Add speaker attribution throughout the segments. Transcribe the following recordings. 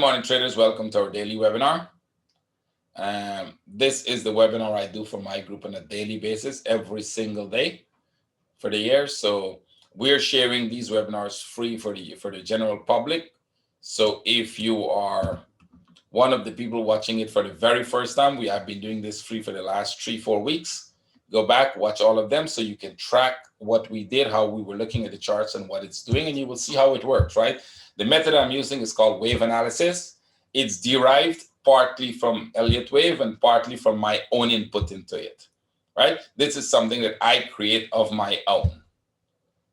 Speaker 1: morning, traders. Welcome to our daily webinar. This is the webinar I do for my group on a daily basis, every single day for the year. So we're sharing these webinars free for the general public. So if you are one of the people watching it for the very first time, we have been doing this free for the last 3-4 weeks. Go back, watch all of them so you can track what we did, how we were looking at the charts and what it's doing, and you will see how it works, right? The method I'm using is called wave analysis. It's derived partly from Elliott wave and partly from my own input into it, right? This is something that I create of my own,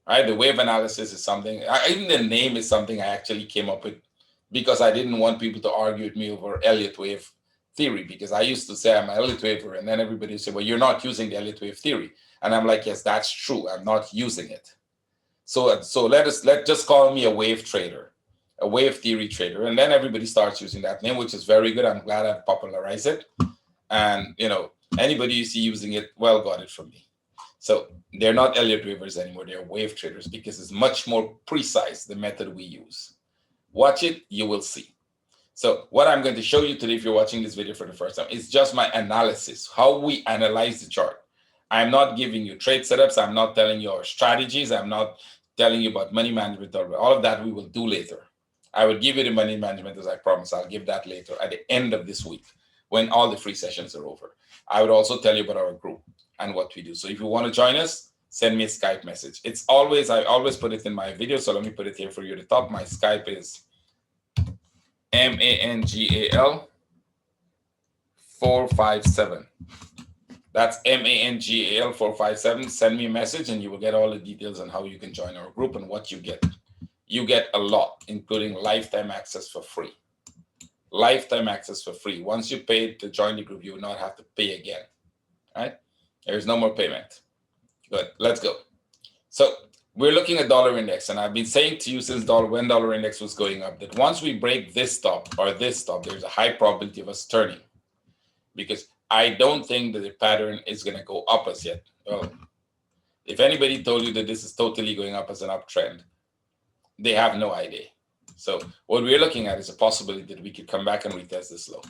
Speaker 1: right? The wave analysis is something, even the name is something I actually came up with because I didn't want people to argue with me over Elliott wave theory, because I used to say I'm an Elliott waver, and then everybody would say, well, you're not using the Elliott wave theory. And I'm like, yes, that's true. I'm not using it. So let's just call me a wave trader, a wave theory trader. And then everybody starts using that name, which is very good. I'm glad I've popularized it. And, anybody you see using it, well, got it from me. So they're not Elliott wavers anymore. They're wave traders because it's much more precise, the method we use. Watch it, you will see. So what I'm going to show you today, if you're watching this video for the first time, is just my analysis, how we analyze the chart. I'm not giving you trade setups. I'm not telling you our strategies. I'm not telling you about money management. All of that we will do later. I will give you the money management as I promised. I'll give that later at the end of this week when all the free sessions are over. I would also tell you about our group and what we do. So if you want to join us, send me a Skype message. I always put it in my video. So let me put it here for you at the top. My Skype is MANGAL 457. That's MANGAL 457. Send me a message and you will get all the details on how you can join our group and what you get. You get a lot, including lifetime access for free. Lifetime access for free. Once you pay to join the group, you will not have to pay again. Right? There's no more payment. Good. Let's go. So we're looking at dollar index, and I've been saying to you since when dollar index was going up that once we break this stop or this stop, there's a high probability of us turning, because I don't think that the pattern is going to go up as yet. Well, if anybody told you that this is totally going up as an uptrend, they have no idea. So what we're looking at is a possibility that we could come back and retest this low.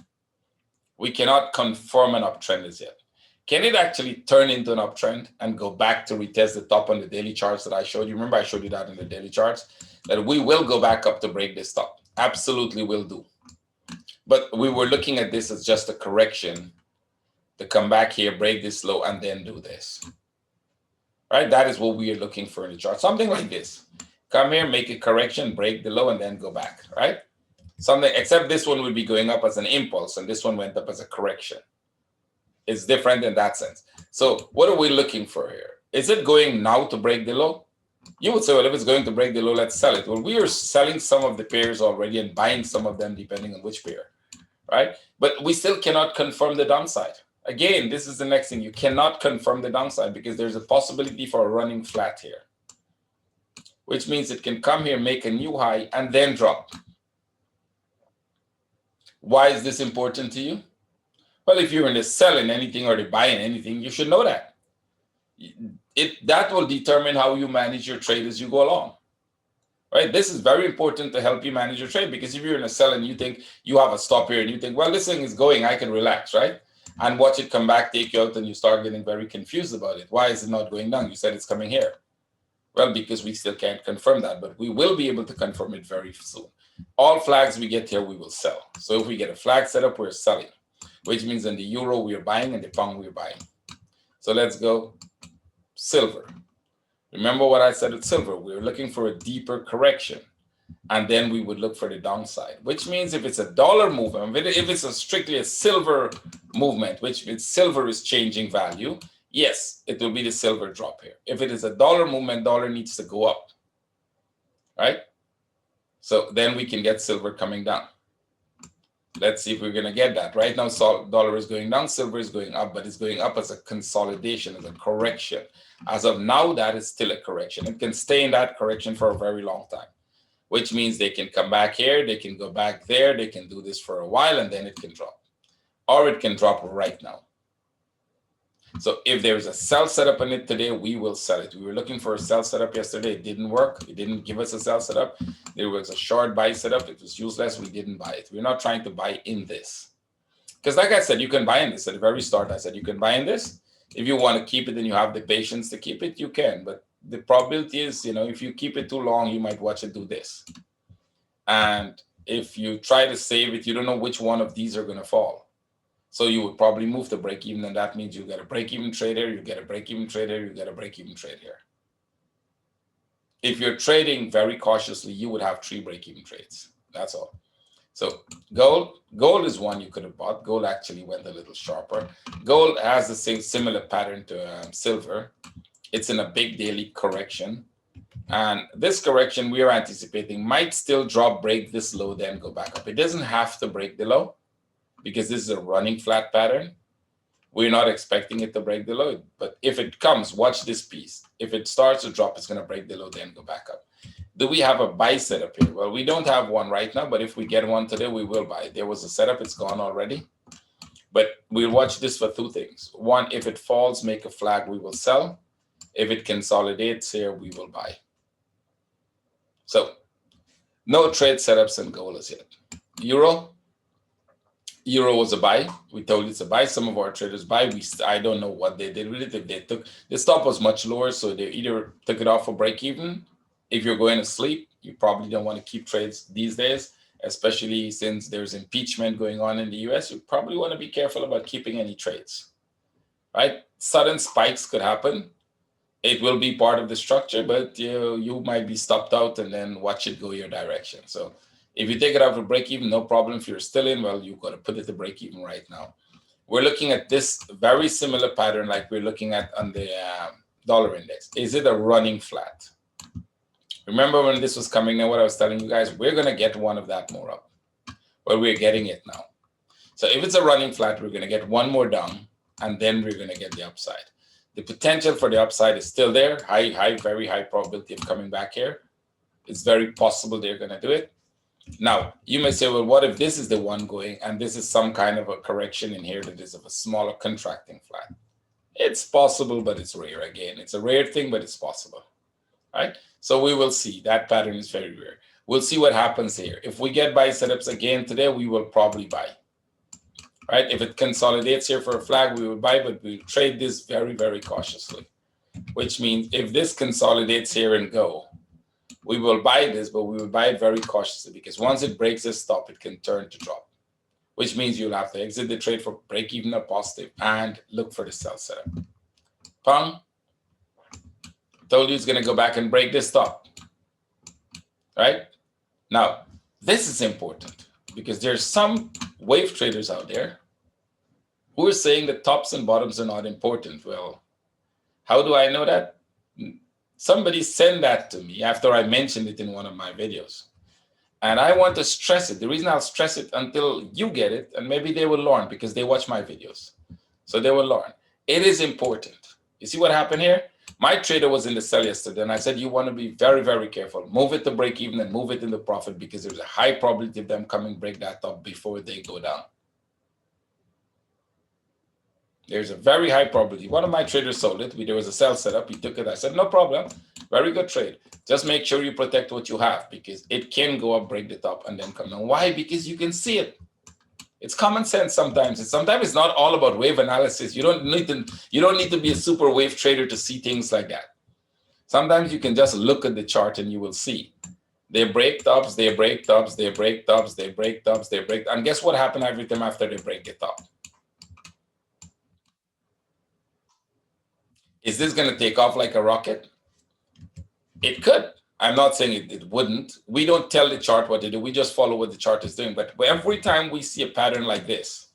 Speaker 1: We cannot confirm an uptrend as yet. Can it actually turn into an uptrend and go back to retest the top on the daily charts that I showed you? Remember, I showed you that in the daily charts, that we will go back up to break this top. Absolutely will do. But we were looking at this as just a correction to come back here, break this low, and then do this. Right? That is what we are looking for in the chart. Something like this. Come here, make a correction, break the low, and then go back. Right? Something, except this one would be going up as an impulse, and this one went up as a correction. It's different in that sense. So what are we looking for here? Is it going now to break the low? You would say, well, if it's going to break the low, let's sell it. Well, we are selling some of the pairs already and buying some of them depending on which pair, right? But we still cannot confirm the downside. Again, this is the next thing. You cannot confirm the downside because there's a possibility for a running flat here, which means it can come here, make a new high, and then drop. Why is this important to you? Well, if you're in the selling anything or the buying anything, you should know that. That will determine how you manage your trade as you go along. Right? This is very important to help you manage your trade, because if you're in a sell and you think you have a stop here and you think, well, this thing is going, I can relax, right? And watch it come back, take you out, and you start getting very confused about it. Why is it not going down? You said it's coming here. Well, because we still can't confirm that, but we will be able to confirm it very soon. All flags we get here, we will sell. So if we get a flag set up, we're selling, which means in the euro we are buying and the pound we're buying. So let's go silver. Remember what I said with silver. We're looking for a deeper correction, and then we would look for the downside, which means if it's a dollar movement, if it's strictly a silver movement, which means silver is changing value, yes, it will be the silver drop here. If it is a dollar movement, dollar needs to go up, right? So then we can get silver coming down. Let's see if we're going to get that. Right now, dollar is going down, silver is going up, but it's going up as a consolidation, as a correction. As of now, that is still a correction. It can stay in that correction for a very long time, which means they can come back here, they can go back there, they can do this for a while, and then it can drop. Or it can drop right now. So if there's a sell setup in it today, we will sell it. We were looking for a sell setup yesterday. It didn't work. It didn't give us a sell setup. There was a short buy setup. It was useless. We didn't buy it. We're not trying to buy in this. Because like I said, you can buy in this. At the very start, I said you can buy in this. If you want to keep it and you have the patience to keep it, you can. But the probability is, if you keep it too long, you might watch it do this. And if you try to save it, you don't know which one of these are going to fall. So you would probably move to break even, and that means you get a break even trade here, you get a break even trade here, you get a break even trade here. If you're trading very cautiously, you would have 3 break even trades. That's all. So gold is one you could have bought. Gold actually went a little sharper. Gold has the same similar pattern to silver. It's in a big daily correction. And this correction we are anticipating might still drop, break this low, then go back up. It doesn't have to break the low because this is a running flat pattern. We're not expecting it to break the low, but if it comes, watch this piece. If it starts to drop, it's going to break the low, then go back up. Do we have a buy setup here? Well, we don't have one right now, but if we get one today, we will buy. There was a setup, it's gone already. But we'll watch this for 2 things. One, if it falls, make a flag, we will sell. If it consolidates here, we will buy. So no trade setups in gold as yet. Euro was a buy. We told it's a buy. Some of our traders buy. I don't know what they did with it. If they took the stop was much lower, so they either took it off for break even. If you're going to sleep, you probably don't want to keep trades these days, especially since there's impeachment going on in the US. You probably want to be careful about keeping any trades, right? Sudden spikes could happen. It will be part of the structure, but you might be stopped out and then watch it go your direction. So if you take it out for break even, no problem. If you're still in, well, you've got to put it to break even right now. We're looking at this very similar pattern like we're looking at on the dollar index. Is it a running flat? Remember when this was coming in, what I was telling you guys, we're going to get one of that more up. Well, we're getting it now. So if it's a running flat, we're going to get one more down, and then we're going to get the upside. The potential for the upside is still there. Very high probability of coming back here. It's very possible they're going to do it. Now, you may say, well, what if this is the one going and this is some kind of a correction in here that is of a smaller contracting flat? It's possible, but it's rare. Again, it's a rare thing, but it's possible, right? So we will see. That pattern is very rare. We'll see what happens here. If we get buy setups again today, we will probably buy, right? If it consolidates here for a flag, we will buy, but we'll trade this very, very cautiously, which means if this consolidates here and go, we will buy this, but we will buy it very cautiously because once it breaks this stop, it can turn to drop, which means you'll have to exit the trade for break even or positive and look for the sell setup. Pong, told you it's going to go back and break this stop, right? Now, this is important because there's some wave traders out there who are saying that tops and bottoms are not important. Well, how do I know that? Somebody sent that to me after I mentioned it in one of my videos. And I want to stress it. The reason I'll stress it until you get it, and maybe they will learn because they watch my videos. So they will learn. It is important. You see what happened here? My trader was in the sell yesterday, and I said, you want to be very, very careful. Move it to break even and move it in the profit because there's a high probability of them coming break that up before they go down. There's a very high probability. One of my traders sold it. There was a sell setup. He took it. I said, no problem. Very good trade. Just make sure you protect what you have because it can go up, break the top, and then come down. Why? Because you can see it. It's common sense sometimes. Sometimes it's not all about wave analysis. You don't need to be a super wave trader to see things like that. Sometimes you can just look at the chart and you will see. They break tops, they break tops, they break tops, they break tops, they break. And guess what happened every time after they break the top? Is this going to take off like a rocket? It could. I'm not saying it wouldn't. We don't tell the chart what to do. We just follow what the chart is doing. But every time we see a pattern like this,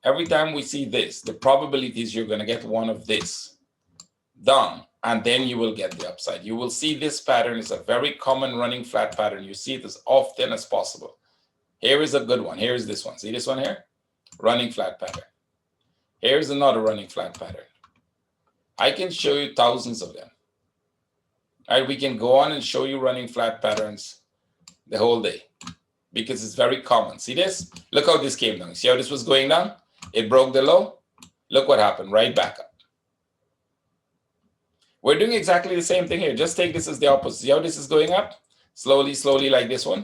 Speaker 1: every time we see this, the probability is you're going to get one of this done, and then you will get the upside. You will see this pattern is a very common running flat pattern. You see it as often as possible. Here is a good one. Here is this one. See this one here? Running flat pattern. Here's another running flat pattern. I can show you thousands of them. All right, we can go on and show you running flat patterns the whole day because it's very common. See this? Look how this came down. See how this was going down? It broke the low. Look what happened, right back up. We're doing exactly the same thing here. Just take this as the opposite. See how this is going up? Slowly, slowly, like this one.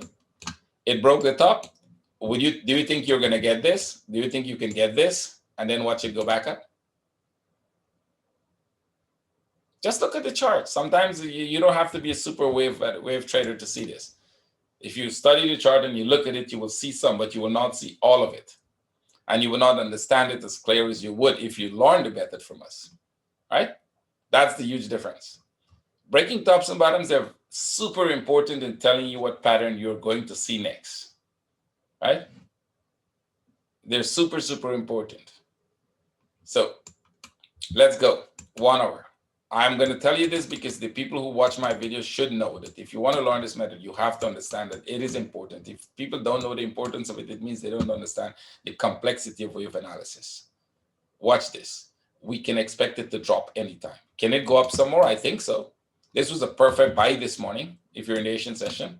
Speaker 1: It broke the top. Do you think you're going to get this? Do you think you can get this? And then watch it go back up? Just look at the chart. Sometimes you don't have to be a super wave trader to see this. If you study the chart and you look at it, you will see some, but you will not see all of it. And you will not understand it as clear as you would if you learned the method from us, right? That's the huge difference. Breaking tops and bottoms, they're super important in telling you what pattern you're going to see next, right? They're super, super important. So let's go. 1 hour. I'm going to tell you this because the people who watch my videos should know that if you want to learn this method, you have to understand that it is important. If people don't know the importance of it, it means they don't understand the complexity of wave analysis. Watch this. We can expect it to drop anytime. Can it go up some more? I think so. This was a perfect buy this morning if you're in the Asian session.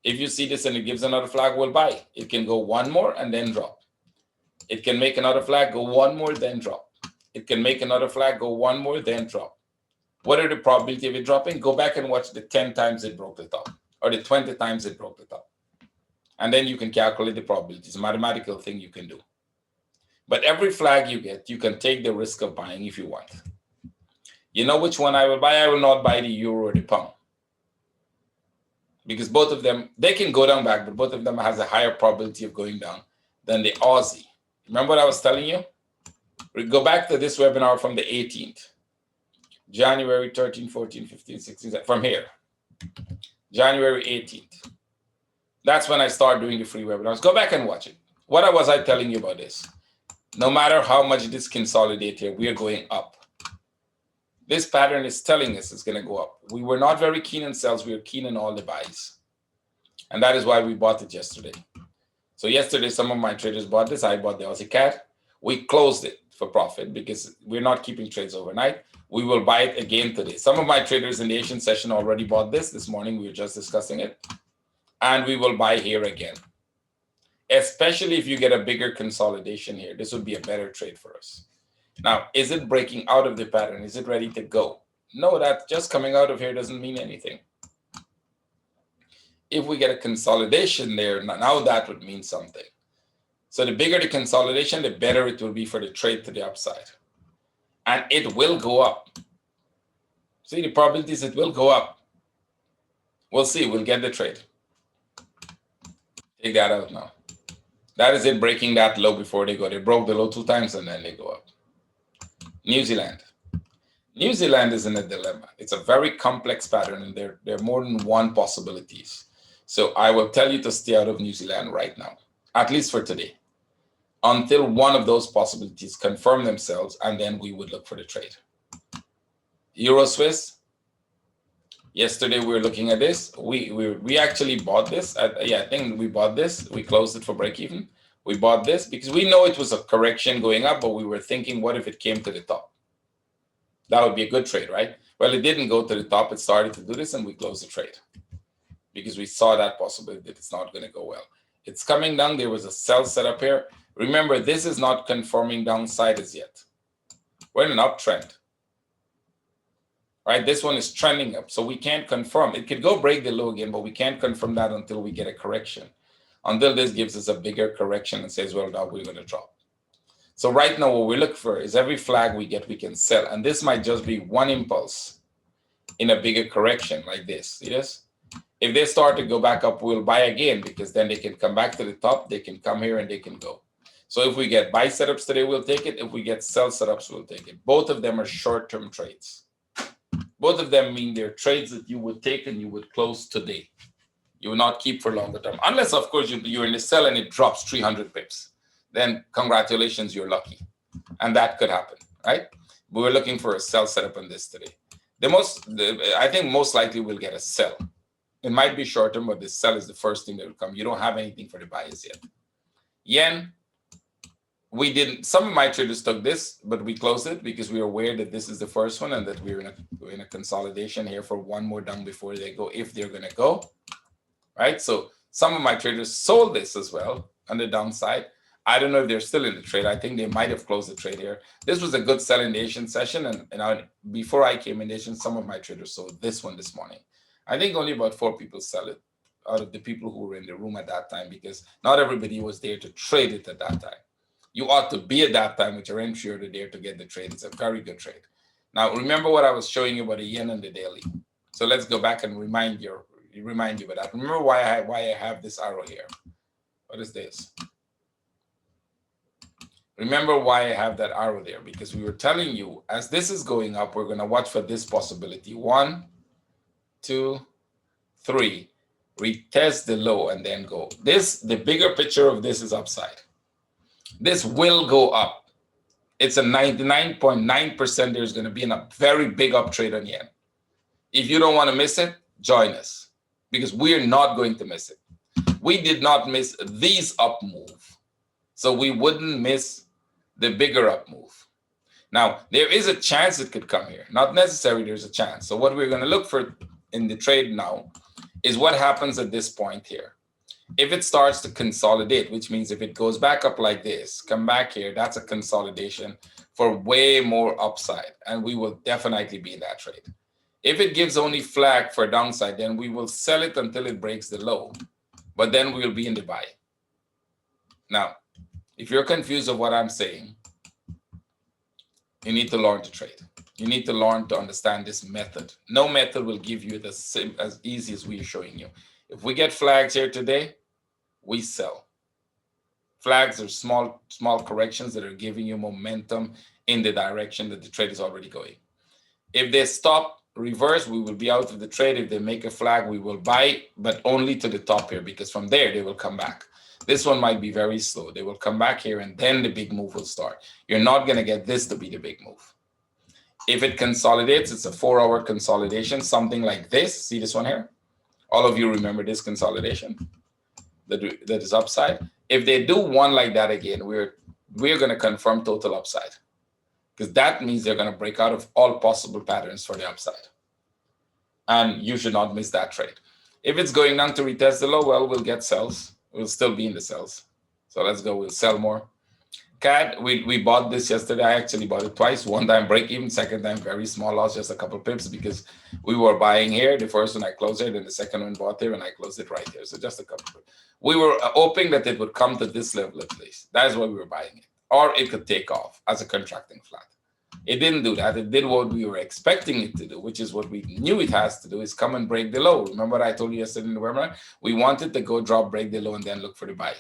Speaker 1: If you see this and it gives another flag, we'll buy. It can go one more and then drop. It can make another flag, go one more, then drop. It can make another flag, go one more, then drop. What are the probability of it dropping? Go back and watch the 10 times it broke the top or the 20 times it broke the top. And then you can calculate the probability. It's a mathematical thing you can do. But every flag you get, you can take the risk of buying if you want. You know which one I will buy? I will not buy the euro or the pound. Because both of them, they can go down back, but both of them has a higher probability of going down than the Aussie. Remember what I was telling you? We go back to this webinar from the 18th. January 13, 14, 15, 16, from here. January 18th. That's when I start doing the free webinars. Go back and watch it. What was I telling you about this? No matter how much this consolidates here, we are going up. This pattern is telling us it's going to go up. We were not very keen on sells. We were keen on all the buys. And that is why we bought it yesterday. So yesterday, some of my traders bought this. I bought the Aussie Cat. We closed it for profit because we're not keeping trades overnight. We will buy it again today. Some of my traders in the Asian session already bought this morning. We were just discussing it. And we will buy here again. Especially if you get a bigger consolidation here. This would be a better trade for us. Now, is it breaking out of the pattern? Is it ready to go? No, that just coming out of here doesn't mean anything. If we get a consolidation there, now that would mean something. So the bigger the consolidation, the better it will be for the trade to the upside. And it will go up. See, the probabilities it will go up. We'll see. We'll get the trade. Take that out now. That is it breaking that low before they go. They broke the low 2 times and then they go up. New Zealand. New Zealand is in a dilemma. It's a very complex pattern and there are more than one possibilities. So I will tell you to stay out of New Zealand right now, at least for today, until one of those possibilities confirm themselves, and then we would look for the trade. Euro Swiss. Yesterday we were looking at this. We actually bought this. I think we bought this. We closed it for break even. We bought this because we know it was a correction going up, but we were thinking, what if it came to the top? That would be a good trade, right? Well, it didn't go to the top. It started to do this, and we closed the trade because we saw that possibility that it's not going to go well. It's coming down. There was a sell setup here. Remember, this is not confirming downside as yet. We're in an uptrend, right? This one is trending up, so we can't confirm. It could go break the low again, but we can't confirm that until we get a correction. Until this gives us a bigger correction and says, well, now we're going to drop. So right now, what we look for is every flag we get, we can sell. And this might just be one impulse in a bigger correction like this. See this? If they start to go back up, we'll buy again because then they can come back to the top. They can come here and they can go. So if we get buy setups today, we'll take it. If we get sell setups, we'll take it. Both of them are short-term trades. Both of them mean they're trades that you would take and you would close today. You will not keep for longer term. Unless, of course, you're in the sell and it drops 300 pips. Then congratulations, you're lucky. And that could happen, right? But we're looking for a sell setup on this today. I think most likely we'll get a sell. It might be short term, but the sell is the first thing that will come. You don't have anything for the buyers yet. Yen, we didn't. Some of my traders took this, but we closed it because we were aware that this is the first one and that we're in a consolidation here for one more down before they go, if they're going to go, right? So some of my traders sold this as well on the downside. I don't know if they're still in the trade. I think they might have closed the trade here. This was a good selling the Asian session. Before I came in Asian, some of my traders sold this one this morning. I think only about 4 people sell it out of the people who were in the room at that time, because not everybody was there to trade it at that time. You ought to be at that time with your entry order there to get the trade. It's a very good trade. Now, remember what I was showing you about the yen and the daily. So let's go back and remind you about that. Remember why I have this arrow here. What is this? Remember why I have that arrow there, because we were telling you as this is going up, we're going to watch for this possibility. 1, 2, 3. Retest the low and then go. The bigger picture of this is upside. This will go up. It's a 99.9% there's going to be a very big up trade on yen. If you don't want to miss it, join us, because we're not going to miss it. We did not miss these up move, so we wouldn't miss the bigger up move. Now, there is a chance it could come here. Not necessarily there's a chance. So what we're going to look for in the trade now is what happens at this point here. If it starts to consolidate, which means if it goes back up like this, come back here, that's a consolidation for way more upside, and we will definitely be in that trade. If it gives only flag for downside, then we will sell it until it breaks the low, but then we'll be in the buy. Now, if you're confused of what I'm saying, you need to learn to trade. You need to learn to understand this method. No method will give you as easy as we're showing you. If we get flags here today, we sell. Flags are small corrections that are giving you momentum in the direction that the trade is already going. If they stop, reverse, we will be out of the trade. If they make a flag, we will buy, but only to the top here, because from there they will come back. This one might be very slow. They will come back here and then the big move will start. You're not going to get this to be the big move. If it consolidates, it's a 4-hour consolidation, something like this. See this one here? All of you remember this consolidation that is upside. If they do one like that again, we're going to confirm total upside, because that means they're going to break out of all possible patterns for the upside. And you should not miss that trade. If it's going down to retest the low, well, we'll get sells. We'll still be in the sells. So let's go. We'll sell more. CAD, we bought this yesterday. I actually bought it twice. One time break even, second time very small loss, just a couple pips, because we were buying here. The first one I closed it, and the second one bought here, and I closed it right here. So just a couple pips. We were hoping that it would come to this level at least. That is why we were buying it. Or it could take off as a contracting flat. It didn't do that. It did what we were expecting it to do, which is what we knew it has to do, is come and break the low. Remember what I told you yesterday in the webinar? We wanted to go drop, break the low, and then look for the buy.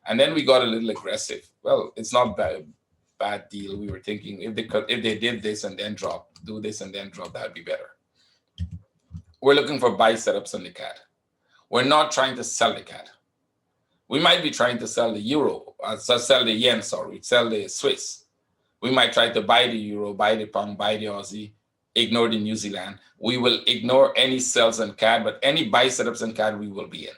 Speaker 1: And then we got a little aggressive. Well, it's not bad deal. We were thinking if they did this and then drop, do this and then drop, that'd be better. We're looking for buy setups on the CAD. We're not trying to sell the CAD. We might be trying to sell the euro, sell the yen, sell the Swiss. We might try to buy the euro, buy the pound, buy the Aussie, ignore the New Zealand. We will ignore any sells in CAD, but any buy setups in CAD we will be in.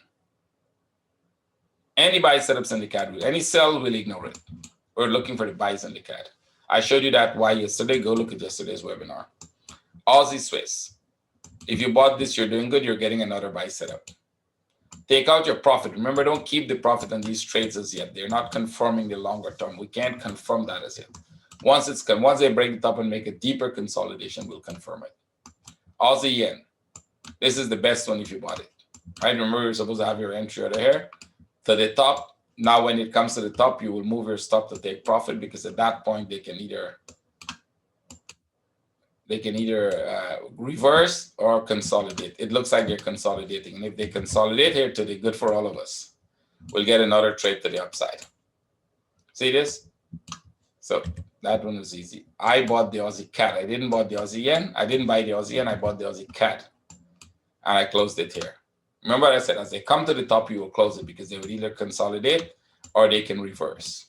Speaker 1: Any buy setups in the CAD, any sell, we'll ignore it. We're looking for the buys in the CAD. I showed you that why yesterday. Go look at yesterday's webinar. Aussie Swiss. If you bought this, you're doing good. You're getting another buy setup. Take out your profit. Remember, don't keep the profit on these trades as yet. They're not confirming the longer term. We can't confirm that as yet. Once they break it up and make a deeper consolidation, we'll confirm it. Aussie Yen. This is the best one if you bought it. Right? Remember, you're supposed to have your entry order here to the top. Now, when it comes to the top, you will move your stop to take profit, because at that point they can either reverse or consolidate. It looks like they're consolidating, and if they consolidate here today, good for all of us. We'll get another trade to the upside. See this? So that one was easy. I bought the Aussie CAD. I didn't buy the Aussie Yen. I didn't buy the Aussie Yen. I bought the Aussie CAD, and I closed it here. Remember I said, as they come to the top, you will close it, because they would either consolidate or they can reverse.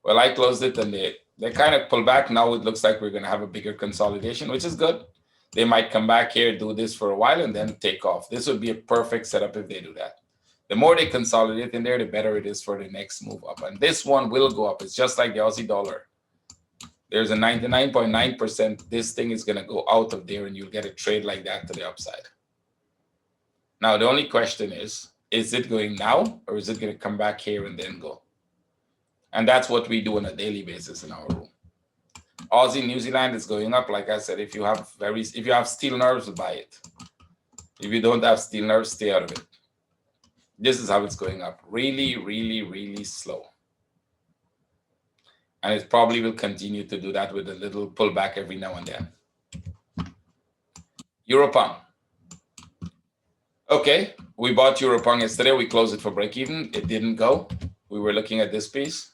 Speaker 1: Well, I closed it, and they kind of pull back. Now it looks like we're going to have a bigger consolidation, which is good. They might come back here, do this for a while, and then take off. This would be a perfect setup if they do that. The more they consolidate in there, the better it is for the next move up. And this one will go up. It's just like the Aussie dollar. There's a 99.9% this thing is going to go out of there, and you'll get a trade like that to the upside. Now, the only question is it going now, or is it going to come back here and then go? And that's what we do on a daily basis in our room. Aussie New Zealand is going up. Like I said, if you have steel nerves, buy it. If you don't have steel nerves, stay out of it. This is how it's going up. Really, really, really slow. And it probably will continue to do that with a little pullback every now and then. Europong. Okay, we bought Europong yesterday. We closed it for break even. It didn't go. We were looking at this piece.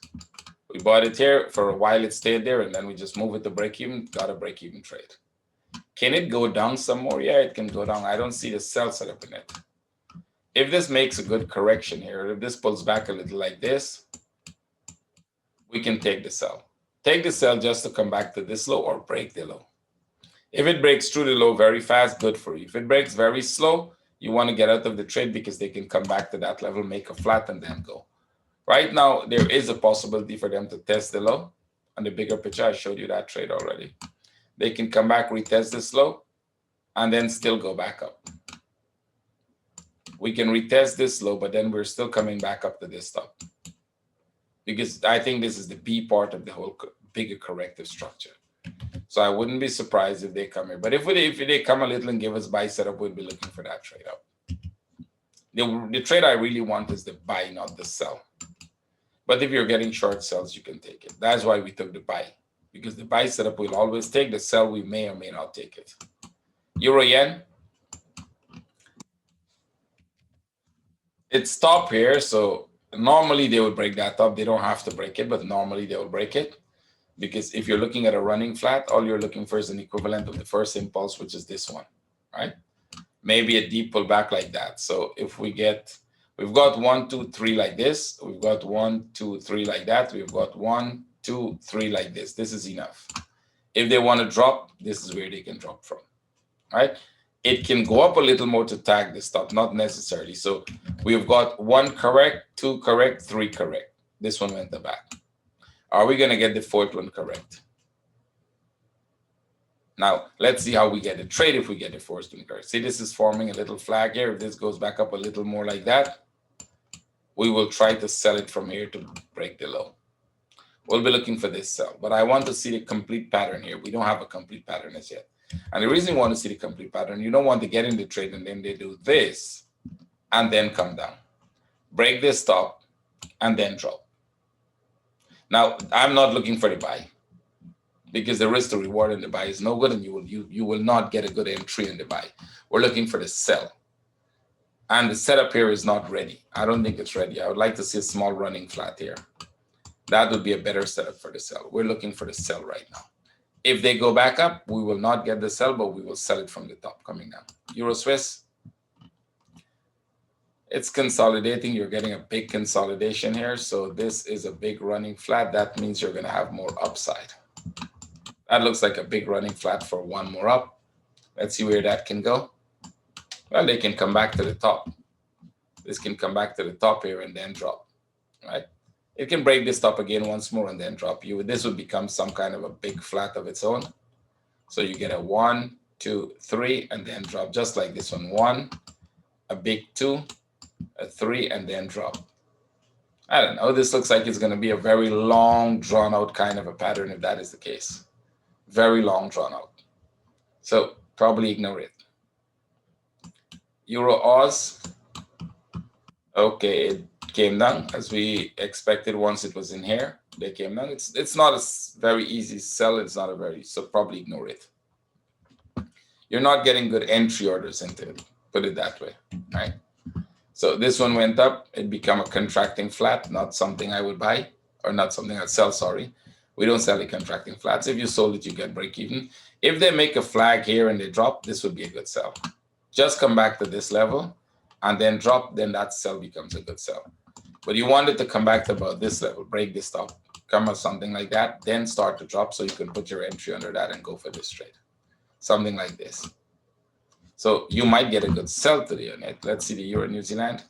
Speaker 1: We bought it here. For a while, it stayed there, and then we just moved it to break even. Got a break even trade. Can it go down some more? Yeah, it can go down. I don't see the sell setup in it. If this makes a good correction here, if this pulls back a little like this, we can take the sell. Take the sell just to come back to this low or break the low. If it breaks through the low very fast, good for you. If it breaks very slow, you want to get out of the trade because they can come back to that level, make a flat, and then go. Right now, there is a possibility for them to test the low. On the bigger picture, I showed you that trade already. They can come back, retest this low, and then still go back up. We can retest this low, but then we're still coming back up to this top. Because I think this is the B part of the whole bigger corrective structure. So I wouldn't be surprised if they come here. But if they come a little and give us buy setup, we'll be looking for that trade up. The trade I really want is the buy, not the sell. But if you're getting short sells, you can take it. That's why we took the buy. Because the buy setup we'll always take. The sell, we may or may not take it. Euro Yen. It's top here. So normally they would break that up. They don't have to break it, but normally they will break it. Because if you're looking at a running flat, all you're looking for is an equivalent of the first impulse, which is this one, right? Maybe a deep pullback like that. So if we've got 1, 2, 3 like this. We've got 1, 2, 3 like that. We've got 1, 2, 3 like this. This is enough. If they want to drop, this is where they can drop from, right? It can go up a little more to tag the stop, not necessarily. So we've got 1 correct, 2 correct, 3 correct. This one went the back. Are we going to get the 4th one correct? Now, let's see how we get the trade if we get the 4th one correct. See, this is forming a little flag here. If this goes back up a little more like that, we will try to sell it from here to break the low. We'll be looking for this sell. But I want to see the complete pattern here. We don't have a complete pattern as yet. And the reason you want to see the complete pattern, you don't want to get in the trade and then they do this and then come down. Break this top and then drop. Now, I'm not looking for the buy because the risk to reward in the buy is no good and you will not get a good entry in the buy. We're looking for the sell. And the setup here is not ready. I don't think it's ready. I would like to see a small running flat here. That would be a better setup for the sell. We're looking for the sell right now. If they go back up, we will not get the sell, but we will sell it from the top coming down. Euro Swiss. It's consolidating. You're getting a big consolidation here. So this is a big running flat. That means you're going to have more upside. That looks like a big running flat for 1 more up. Let's see where that can go. Well, they can come back to the top. This can come back to the top here and then drop, right? It can break this top again once more and then drop. This would become some kind of a big flat of its own. So you get a 1, 2, 3, and then drop just like this one. 1, a big 2, a 3, and then drop. I don't know. This looks like it's going to be a very long, drawn out kind of a pattern if that is the case. Very long, drawn out. So probably ignore it. Euro Oz. Okay, it came down as we expected once it was in here. They came down. It's not a very easy sell. It's not a very, so probably ignore it. You're not getting good entry orders into it. Put it that way, right? So this one went up. It became a contracting flat, not something I would buy, or not something I'd sell, sorry. We don't sell the contracting flats. If you sold it, you get break even. If they make a flag here and they drop, this would be a good sell. Just come back to this level and then drop, then that sell becomes a good sell. But you want it to come back to about this level, break this top, come up something like that, then start to drop so you can put your entry under that and go for this trade. Something like this. So you might get a good sell to the unit. Let's see the Euro New Zealand.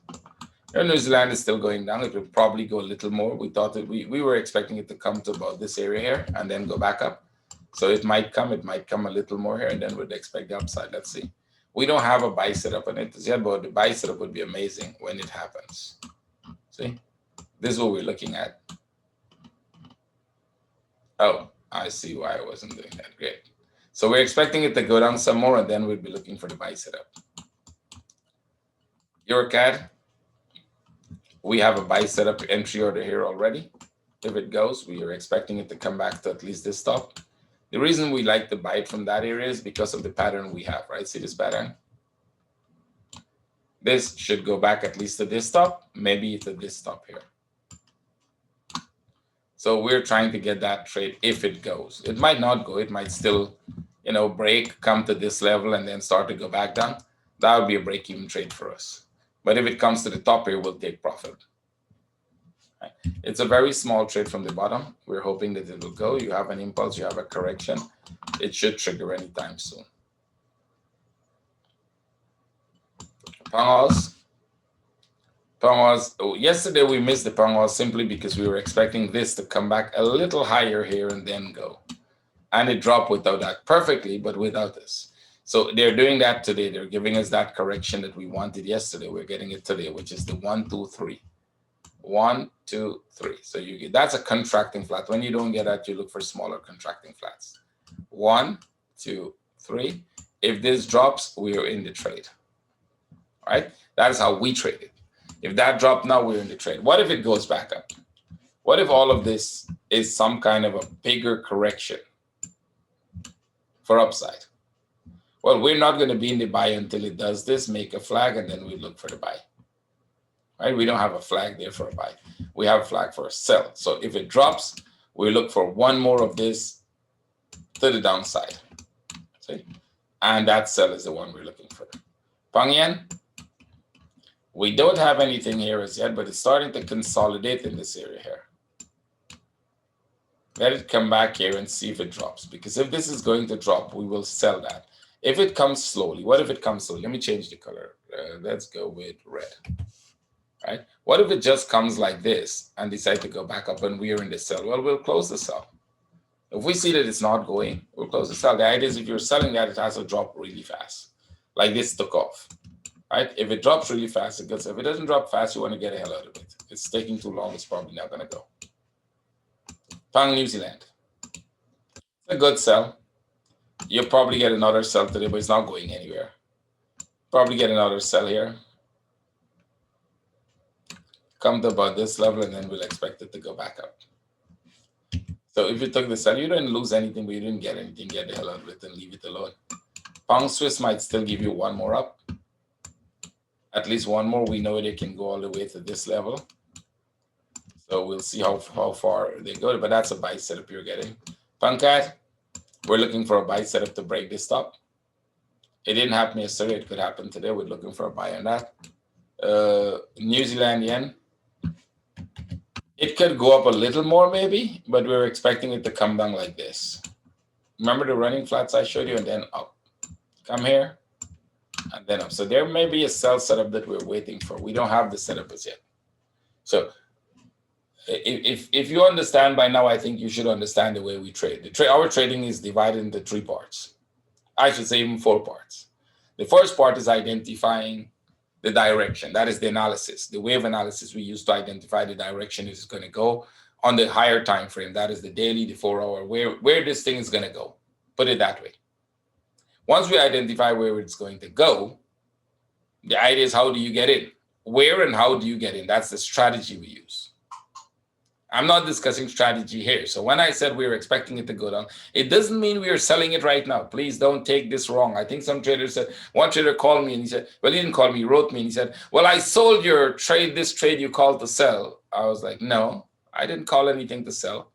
Speaker 1: Euro New Zealand is still going down. It will probably go a little more. We thought that we were expecting it to come to about this area here and then go back up. So it might come a little more here and then we'd expect the upside. Let's see. We don't have a buy setup on it yet, but the buy setup would be amazing when it happens. See, this is what we're looking at. Oh, I see why I wasn't doing that. Great. So we're expecting it to go down some more, and then we'll be looking for the buy setup. Your CAD, we have a buy setup entry order here already. If it goes, we are expecting it to come back to at least this stop. The reason we like to buy it from that area is because of the pattern we have, right? See this pattern? This should go back at least to this stop, maybe to this stop here. So we're trying to get that trade if it goes. It might not go. It might still, break, come to this level, and then start to go back down. That would be a break-even trade for us. But if it comes to the top here, we'll take profit. Right. It's a very small trade from the bottom. We're hoping that it will go. You have an impulse, you have a correction. It should trigger anytime soon. Pangos. Yesterday we missed the Pangos simply because we were expecting this to come back a little higher here and then go. And it dropped without that perfectly, but without this. So they're doing that today. They're giving us that correction that we wanted yesterday. We're getting it today, which is the 1, 2, 3. 1, 2, 3. So you get, that's a contracting flat. When you don't get that, you look for smaller contracting flats. 1, 2, 3. If this drops, we are in the trade. All right? That is how we trade it. If that dropped now, we're in the trade. What if it goes back up? What if all of this is some kind of a bigger correction for upside? Well, we're not going to be in the buy until it does this, make a flag, and then we look for the buy. Right? We don't have a flag there for a buy. We have a flag for a sell. So if it drops, we look for one more of this to the downside. See? And that sell is the one we're looking for. Pang Yen, we don't have anything here as yet, but it's starting to consolidate in this area here. Let it come back here and see if it drops. Because if this is going to drop, we will sell that. If it comes slowly, what if it comes slowly? Let me change the color. Let's go with red. Right? What if it just comes like this and decide to go back up and we are in the sell? Well, we'll close the sell. If we see that it's not going, we'll close the sell. The idea is if you're selling that, it has to drop really fast. Like this took off. Right? If it drops really fast, it goes. If it doesn't drop fast, you want to get the hell out of it. If it's taking too long, it's probably not going to go. Pang New Zealand. It's a good sell. You'll probably get another sell today, but it's not going anywhere. Probably get another sell here. Come to about this level, and then we'll expect it to go back up. So if you took the sell, you didn't lose anything, but you didn't get anything. Get the hell out of it and leave it alone. Pound Swiss might still give you one more up. At least one more. We know they can go all the way to this level. So we'll see how far they go, but that's a buy setup you're getting. Pancad, we're looking for a buy setup to break this top. It didn't happen yesterday. It could happen today. We're looking for a buy on that. New Zealand yen. It could go up a little more maybe, but we're expecting it to come down like this. Remember the running flats I showed you, and then up. Come here, and then up. So there may be a sell setup that we're waiting for. We don't have the setup as yet. So if you understand by now, I think you should understand the way we trade. Our trading is divided into 3 parts. I should say even 4 parts. The first part is identifying the direction. That is the analysis, the wave analysis we use to identify the direction it's going to go on the higher time frame. That is the daily, the 4-hour, where this thing is going to go. Put it that way. Once we identify where it's going to go, the idea is how do you get in? Where and how do you get in? That's the strategy we use. I'm not discussing strategy here. So when I said we were expecting it to go down, it doesn't mean we are selling it right now. Please don't take this wrong. I think some traders said, one trader called me and he said, well, he didn't call me, he wrote me and he said, well, I sold your trade, this trade you called to sell. I was like, no, I didn't call anything to sell.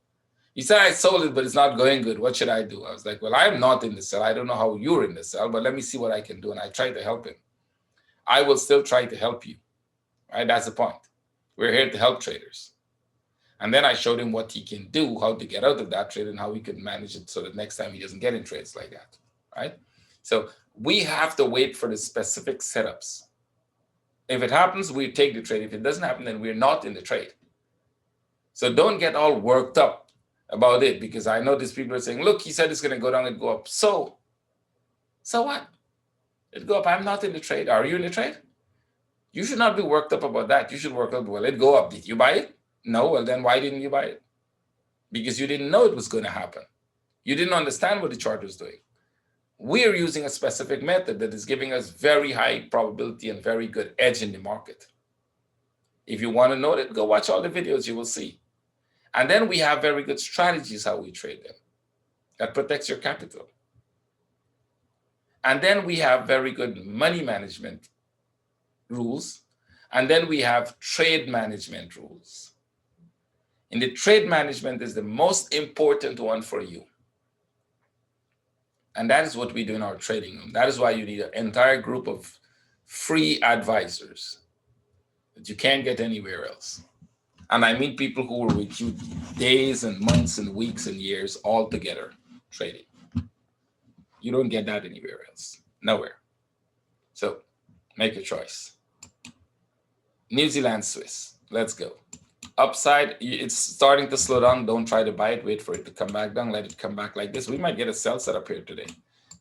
Speaker 1: He said, I sold it, but it's not going good. What should I do? I was like, well, I'm not in the sell. I don't know how you're in the sell, but let me see what I can do. And I tried to help him. I will still try to help you. Right? That's the point. We're here to help traders. And then I showed him what he can do, how to get out of that trade and how he can manage it so that next time he doesn't get in trades like that, right? So we have to wait for the specific setups. If it happens, we take the trade. If it doesn't happen, then we're not in the trade. So don't get all worked up about it, because I know these people are saying, look, he said it's going to go down and go up. So what? It go up. I'm not in the trade. Are you in the trade? You should not be worked up about that. You should work up, well, it go up. Did you buy it? No, well, then why didn't you buy it? because you didn't know it was going to happen. You didn't understand what the chart was doing. We're using a specific method that is giving us very high probability and very good edge in the market. If you want to know it, go watch all the videos, you will see. And then we have very good strategies how we trade them that protects your capital. And then we have very good money management rules. And then we have trade management rules. And the trade management is the most important one for you. And that is what we do in our trading room. That is why you need an entire group of free advisors that you can't get anywhere else. And I mean people who are with you days and months and weeks and years all together trading. You don't get that anywhere else. Nowhere. So make a choice. New Zealand Swiss. Let's go. Upside, it's starting to slow down. Don't try to buy it. Wait for it to come back down. Let it come back like this. We might get a sell setup here today.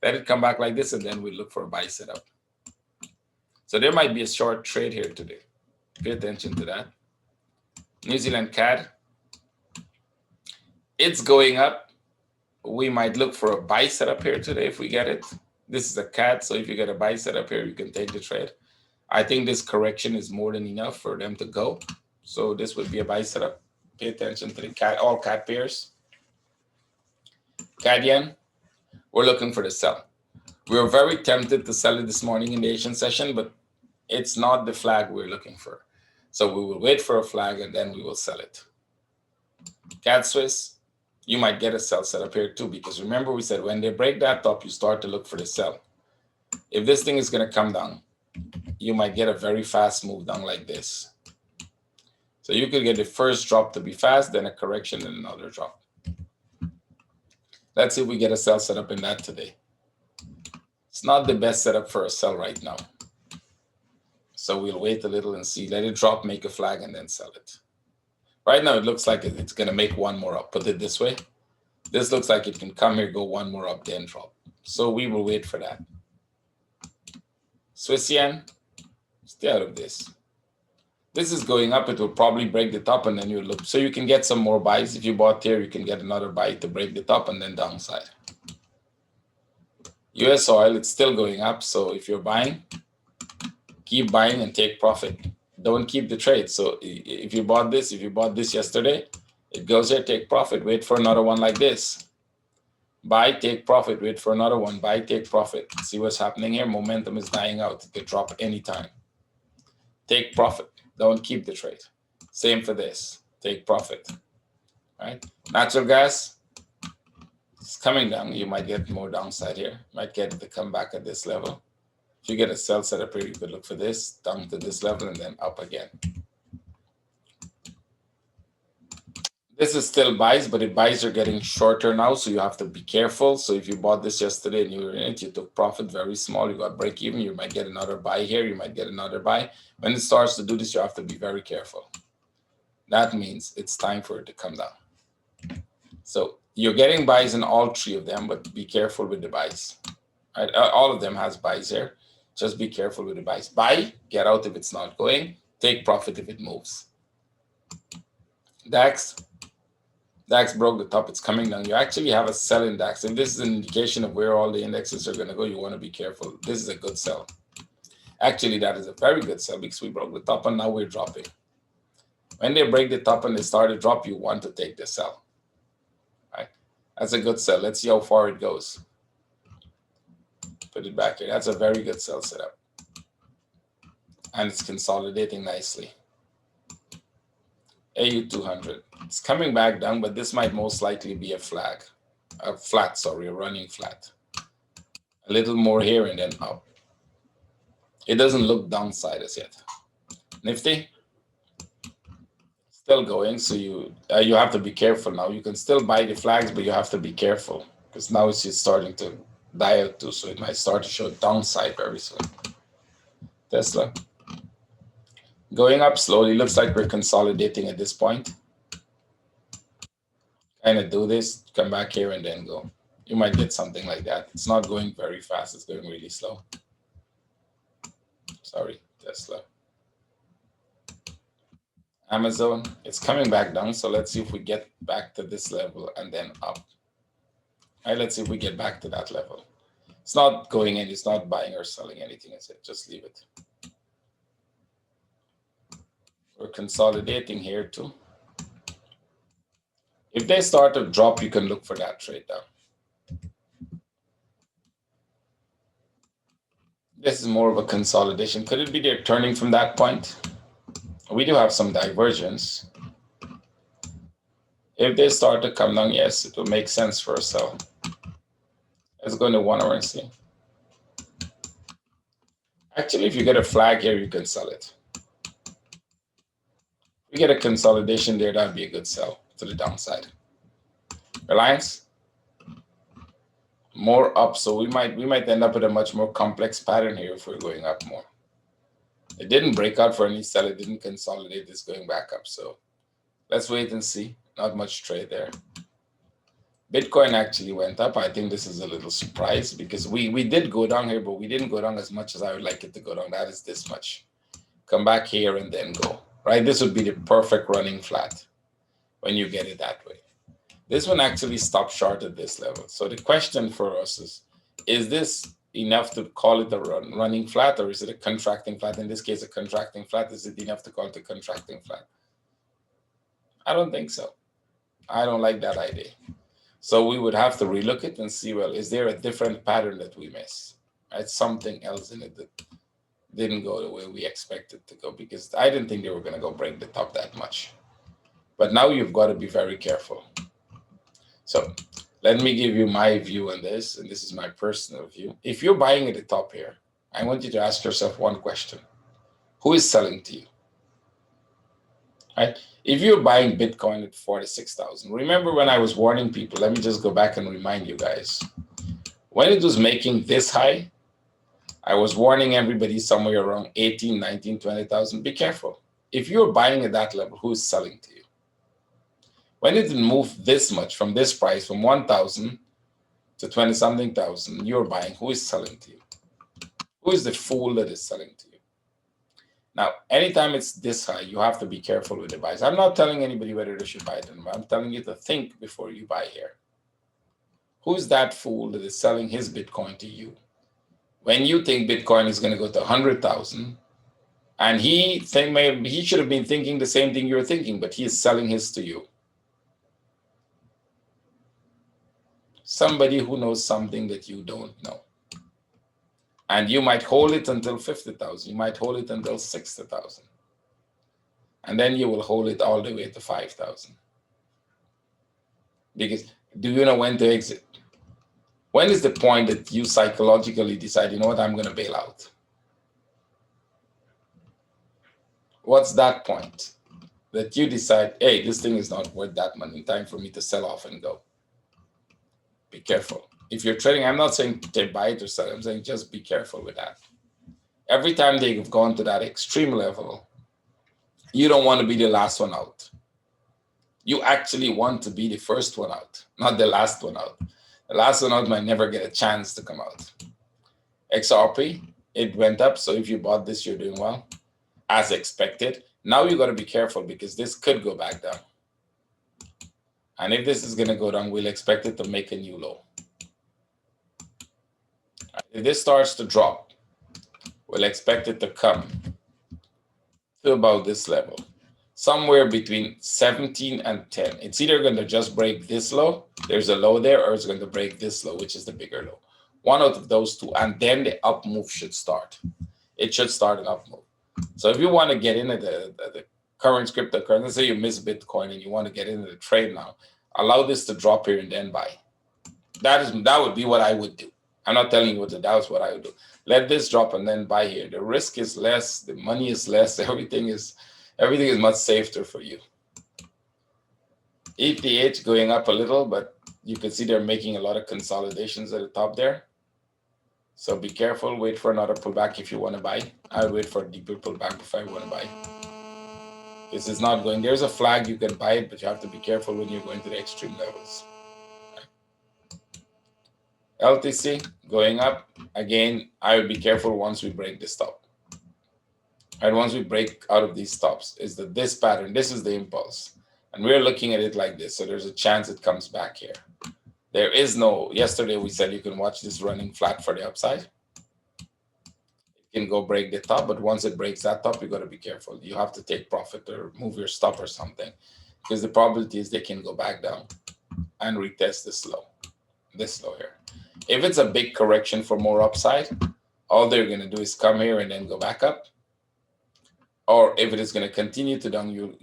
Speaker 1: Let it come back like this, and then we look for a buy setup. So there might be a short trade here today. Pay attention to that. New Zealand CAD. It's going up. We might look for a buy setup here today if we get it. This is a CAD, so if you get a buy setup here, you can take the trade. I think this correction is more than enough for them to go. So this would be a buy setup. Pay attention to the CAD, all CAD pairs. CAD Yen, we're looking for the sell. We were very tempted to sell it this morning in the Asian session, but it's not the flag we're looking for. So we will wait for a flag and then we will sell it. CAD Swiss, you might get a sell setup here too, because remember we said when they break that top, you start to look for the sell. If this thing is going to come down, you might get a very fast move down like this. So you could get the first drop to be fast, then a correction and another drop. Let's see if we get a sell setup in that today. It's not the best setup for a sell right now. So we'll wait a little and see. Let it drop, make a flag, and then sell it. Right now, it looks like it's going to make one more up. Put it this way. This looks like it can come here, go one more up, then drop. So we will wait for that. Swiss Yen, stay out of this. This is going up. It will probably break the top, and then you look. So you can get some more buys. If you bought here, you can get another buy to break the top and then downside. US oil, it's still going up. So if you're buying, keep buying and take profit. Don't keep the trade. So if you bought this yesterday, it goes here, take profit, wait for another one like this. Buy, take profit, wait for another one, buy, take profit. See what's happening here? Momentum is dying out. It could drop anytime. Take profit. Don't keep the trade. Same for this. Take profit. Right? Natural gas, it's coming down. You might get more downside here. Might get it to come back at this level. If you get a sell setup here, you could look for this, down to this level, and then up again. This is still buys, but the buys are getting shorter now, so you have to be careful. So if you bought this yesterday and you were in it, you took profit very small, you got break even, you might get another buy here, you might get another buy. When it starts to do this, you have to be very careful. That means it's time for it to come down. So you're getting buys in all three of them, but be careful with the buys. Right? All of them has buys here. Just be careful with the buys. Buy, get out if it's not going, take profit if it moves. DAX broke the top, it's coming down. You actually have a sell in DAX. If this is an indication of where all the indexes are going to go, you want to be careful. This is a good sell. Actually, that is a very good sell because we broke the top and now we're dropping. When they break the top and they start to drop, you want to take the sell. Right? That's a good sell. Let's see how far it goes. Put it back here. That's a very good sell setup. And it's consolidating nicely. AU200. It's coming back down, but this might most likely be a running flat. A little more here and then up. It doesn't look downside as yet. Nifty, still going, so you have to be careful now. You can still buy the flags, but you have to be careful because now it's just starting to die out too, so it might start to show downside very soon. Tesla. Going up slowly. Looks like we're consolidating at this point. Kind of do this, come back here and then go. You might get something like that. It's not going very fast. It's going really slow. Sorry, Tesla. Amazon, it's coming back down. So let's see if we get back to this level and then up. All right, let's see if we get back to that level. It's not going in, it's not buying or selling anything, is it? Just leave it. We're consolidating here too. If they start to drop, you can look for that trade down. This is more of a consolidation. Could it be they're turning from that point? We do have some divergence. If they start to come down, yes, it will make sense for a sell. Let's go into 1 hour and see. Actually, if you get a flag here, you can sell it. If we get a consolidation there, that'd be a good sell to the downside. Reliance, more up, so we might end up with a much more complex pattern here if we're going up more. It didn't break out for any sell, it didn't consolidate, it's going back up. So let's wait and see. Not much trade there. Bitcoin actually went up. I think this is a little surprise because we did go down here, but we didn't go down as much as I would like it to go down. That is this much. Come back here and then go, right? This would be the perfect running flat when you get it that way. This one actually stopped short at this level. So the question for us is this enough to call it a running flat, or is it a contracting flat? In this case, a contracting flat. Is it enough to call it a contracting flat? I don't think so. I don't like that idea. So we would have to relook it and see, well, is there a different pattern that we miss? Right? Something else in it that didn't go the way we expected to go, because I didn't think they were going to go break the top that much. But now you've got to be very careful. So let me give you my view on this, and this is my personal view. If you're buying at the top here, I want you to ask yourself one question. Who is selling to you? Right? If you're buying Bitcoin at 46,000, remember when I was warning people, let me just go back and remind you guys. When it was making this high, I was warning everybody somewhere around 18, 19, 20,000. Be careful. If you're buying at that level, who is selling to you? When it didn't move this much from this price, from 1,000 to 20 something thousand, you're buying. Who is selling to you? Who is the fool that is selling to you? Now, anytime it's this high, you have to be careful with the buys. I'm not telling anybody whether they should buy it or not. I'm telling you to think before you buy here. Who's that fool that is selling his Bitcoin to you? When you think Bitcoin is going to go to 100,000, and he should have been thinking the same thing you're thinking, but he is selling his to you. Somebody who knows something that you don't know. And you might hold it until 50,000. You might hold it until 60,000. And then you will hold it all the way to 5,000. Because do you know when to exit? When is the point that you psychologically decide, you know what, I'm going to bail out? What's that point that you decide, hey, this thing is not worth that money, time for me to sell off and go? Be careful. If you're trading, I'm not saying to buy it or sell it, I'm saying just be careful with that. Every time they've gone to that extreme level, you don't want to be the last one out. You actually want to be the first one out, not the last one out. The last one out might never get a chance to come out. XRP, it went up. So if you bought this, you're doing well, as expected. Now you got to be careful because this could go back down. And if this is going to go down, we'll expect it to make a new low. If this starts to drop, we'll expect it to come to about this level, somewhere between 17 and 10. It's either going to just break this low, there's a low there, or it's going to break this low, which is the bigger low. One out of those two, and then the up move should start. It should start an up move. So if you want to get into the current cryptocurrency, let's say you miss Bitcoin and you want to get into the trade now, allow this to drop here and then buy. That would be what I would do. I'm not telling you what to do, that's what I would do. Let this drop and then buy here. The risk is less, the money is less, everything is much safer for you. ETH going up a little, but you can see they're making a lot of consolidations at the top there. So be careful, wait for another pullback if you want to buy. I would wait for a deeper pullback before I want to buy. This is not going, there's a flag, you can buy it, but you have to be careful when you're going to the extreme levels. LTC going up. Again, I would be careful once we break this top. And once we break out of these stops, is that this pattern, this is the impulse. And we're looking at it like this. So there's a chance it comes back here. There is no, yesterday we said you can watch this running flat for the upside. It can go break the top, but once it breaks that top, you got to be careful. You have to take profit or move your stop or something, because the probability is they can go back down and retest this low here. If it's a big correction for more upside, all they're going to do is come here and then go back up. Or if it is going to continue to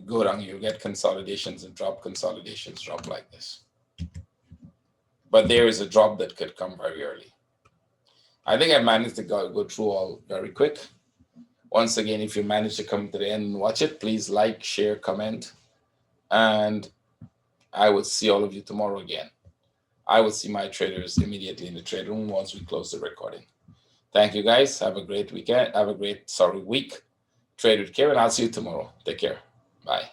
Speaker 1: go down, you'll get consolidations and drop like this. But there is a drop that could come very early. I think I managed to go through all very quick. Once again, if you manage to come to the end and watch it, please like, share, comment. And I will see all of you tomorrow again. I will see my traders immediately in the trade room once we close the recording. Thank you, guys. Have a great weekend. Have a great, week. Trade with care, and I'll see you tomorrow. Take care. Bye.